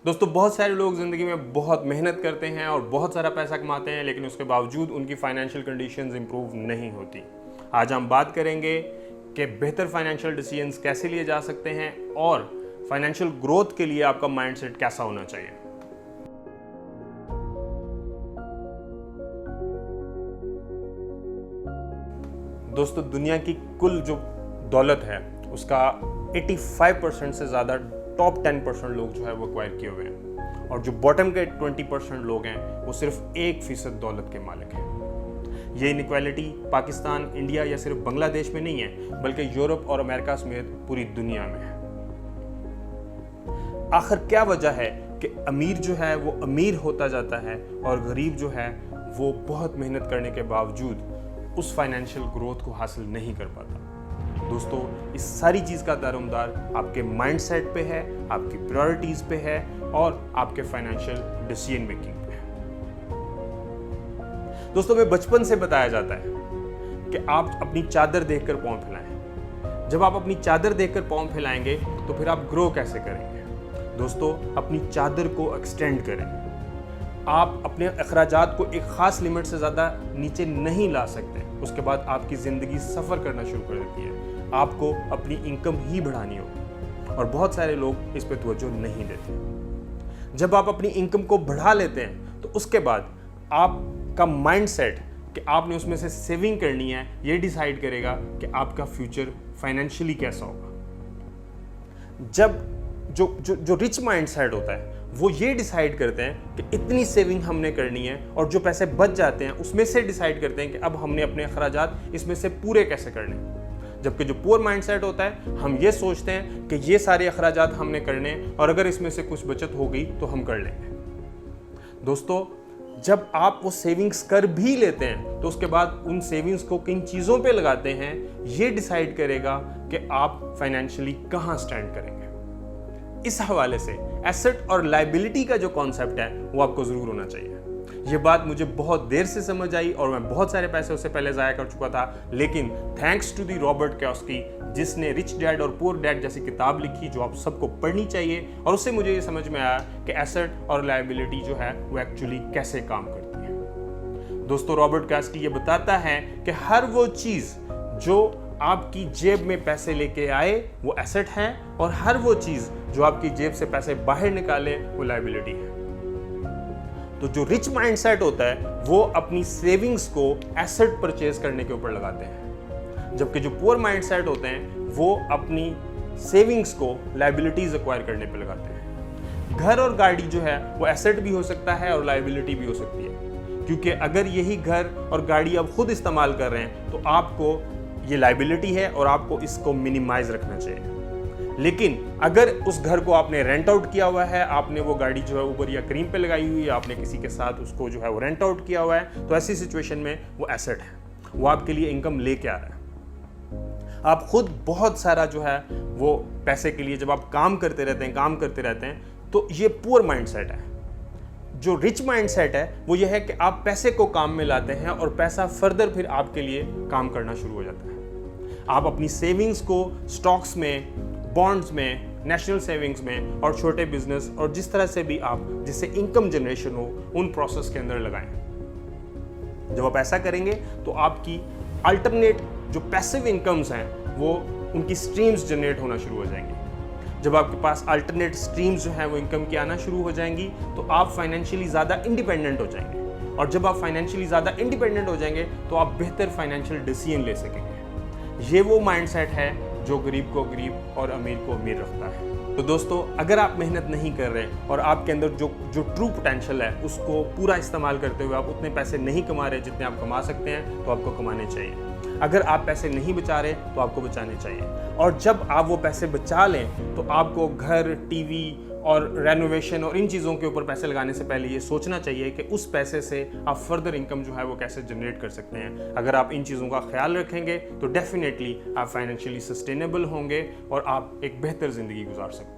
दोस्तों बहुत सारे लोग ज़िंदगी में बहुत मेहनत करते हैं और बहुत सारा पैसा कमाते हैं, लेकिन उसके बावजूद उनकी फाइनेंशियल कंडीशंस इंप्रूव नहीं होती। आज हम बात करेंगे कि बेहतर फाइनेंशियल डिसीजंस कैसे लिए जा सकते हैं और फाइनेंशियल ग्रोथ के लिए आपका माइंडसेट कैसा होना चाहिए। दोस्तों दुनिया की कुल जो दौलत है उसका 85% से ज़्यादा टॉप 10% लोग जो है वो एक्वायर किए हुए हैं, और जो बॉटम के 20% लोग हैं वो सिर्फ 1% दौलत के मालिक हैं। ये इनइक्वालिटी पाकिस्तान, इंडिया या सिर्फ बांग्लादेश में नहीं है, बल्कि यूरोप और अमेरिका समेत पूरी दुनिया में है। आखिर क्या वजह है कि अमीर जो है वो अमीर होता जाता है और गरीब जो है वो बहुत मेहनत करने के बावजूद उस फाइनेंशियल ग्रोथ को हासिल नहीं कर पाता। दोस्तों इस सारी चीज़ का दारोमदार आपके माइंडसेट पे है, आपकी प्रायोरिटीज़ पे है और आपके फाइनेंशियल डिसीजन मेकिंग पे है। दोस्तों में बचपन से बताया जाता है कि आप अपनी चादर देखकर पाँव फैलाएं। जब आप अपनी चादर देखकर पाँव फैलाएंगे तो फिर आप ग्रो कैसे करेंगे। दोस्तों अपनी चादर को एक्सटेंड करें। आप अपने अखराजात को एक ख़ास लिमिट से ज़्यादा नीचे नहीं ला सकते, उसके बाद आपकी ज़िंदगी सफ़र करना शुरू कर देती है। आपको अपनी इनकम ही बढ़ानी होगी और बहुत सारे लोग इस पर तवज्जो नहीं देते। जब आप अपनी इनकम को बढ़ा लेते हैं तो उसके बाद आपका माइंडसेट कि आपने उसमें से सेविंग करनी है ये डिसाइड करेगा कि आपका फ्यूचर फाइनेंशियली कैसा होगा। जब जो रिच माइंडसेट होता है वो ये डिसाइड करते हैं कि इतनी सेविंग हमने करनी है, और जो पैसे बच जाते हैं उसमें से डिसाइड करते हैं कि अब हमने अपने अखराजात इसमें से पूरे कैसे करने। जबकि जो पुअर माइंडसेट होता है हम ये सोचते हैं कि ये सारे अखराजात हमने करने और अगर इसमें से कुछ बचत हो गई तो हम कर लेंगे। दोस्तों जब आप वो सेविंग्स कर भी लेते हैं तो उसके बाद उन सेविंग्स को किन चीज़ों पे लगाते हैं ये डिसाइड करेगा कि आप फाइनेंशियली कहाँ स्टैंड करेंगे। इस हवाले से एसेट और लायबिलिटी का जो कॉन्सेप्ट है वो आपको ज़रूर होना चाहिए। ये बात मुझे बहुत देर से समझ आई और मैं बहुत सारे पैसे उससे पहले ज़ाया कर चुका था, लेकिन thanks to the Robert Kiyosaki जिसने रिच डैड और पुअर डैड जैसी किताब लिखी जो आप सबको पढ़नी चाहिए, और उससे मुझे ये समझ में आया कि एसेट और लायबिलिटी जो है वो एक्चुअली कैसे काम करती है। दोस्तों रॉबर्ट कियोसाकी ये बताता है कि हर वो चीज़ जो आपकी जेब में पैसे लेके आए वो एसेट है, और हर वो चीज़ जो आपकी जेब से पैसे बाहर निकाले वो लायबिलिटी है। तो जो रिच माइंडसेट होता है वो अपनी सेविंग्स को एसेट परचेज करने के ऊपर लगाते हैं, जबकि जो पुअर माइंडसेट होते हैं वो अपनी सेविंग्स को लायबिलिटीज एक्वायर करने पे लगाते हैं। घर और गाड़ी जो है वो एसेट भी हो सकता है और लायबिलिटी भी हो सकती है, क्योंकि अगर यही घर और गाड़ी आप खुद इस्तेमाल कर रहे हैं तो आपको ये लायबिलिटी है और आपको इसको मिनिमाइज रखना चाहिए। लेकिन अगर उस घर को आपने रेंट आउट किया हुआ है, आपने वो गाड़ी जो है ऊबर या क्रीम पे लगाई हुई है, आपने किसी के साथ उसको जो है वो रेंट आउट किया हुआ है, तो ऐसी सिचुएशन में वो एसेट है, वो आपके लिए इनकम लेके आ रहा है। आप खुद बहुत सारा जो है वो पैसे के लिए जब आप काम करते रहते हैं तो ये पुअर माइंडसेट है। जो रिच माइंडसेट है वो ये है कि आप पैसे को काम में लाते हैं और पैसा फर्दर फिर आपके लिए काम करना शुरू हो जाता है। आप अपनी सेविंग्स को स्टॉक्स में, बॉन्ड्स में, नेशनल सेविंग्स में और छोटे बिजनेस और जिस तरह से भी आप जिससे इनकम जनरेशन हो उन प्रोसेस के अंदर लगाएं। जब आप ऐसा करेंगे तो आपकी अल्टरनेट जो पैसिव इनकम्स हैं वो उनकी स्ट्रीम्स जनरेट होना शुरू हो जाएंगी। जब आपके पास अल्टरनेट स्ट्रीम्स जो हैं वो इनकम की आना शुरू हो जाएंगी तो आप फाइनेंशियली ज़्यादा इंडिपेंडेंट हो जाएंगे, और जब आप फाइनेंशियली ज़्यादा इंडिपेंडेंट हो जाएंगे तो आप बेहतर फाइनेंशियल डिसीजन ले सकेंगे। ये वो माइंडसेट है जो गरीब को गरीब और अमीर को अमीर रखता है। तो दोस्तों अगर आप मेहनत नहीं कर रहे और आपके अंदर जो ट्रू पोटेंशियल है उसको पूरा इस्तेमाल करते हुए आप उतने पैसे नहीं कमा रहे जितने आप कमा सकते हैं, तो आपको कमाने चाहिए। अगर आप पैसे नहीं बचा रहे तो आपको बचाने चाहिए, और जब आप वो पैसे बचा लें तो आपको घर, टीवी और रेनोवेशन और इन चीज़ों के ऊपर पैसे लगाने से पहले ये सोचना चाहिए कि उस पैसे से आप फर्दर इनकम जो है वो कैसे जनरेट कर सकते हैं। अगर आप इन चीज़ों का ख्याल रखेंगे तो डेफिनेटली आप फाइनेंशियली सस्टेनेबल होंगे और आप एक बेहतर ज़िंदगी गुजार सकते हैं।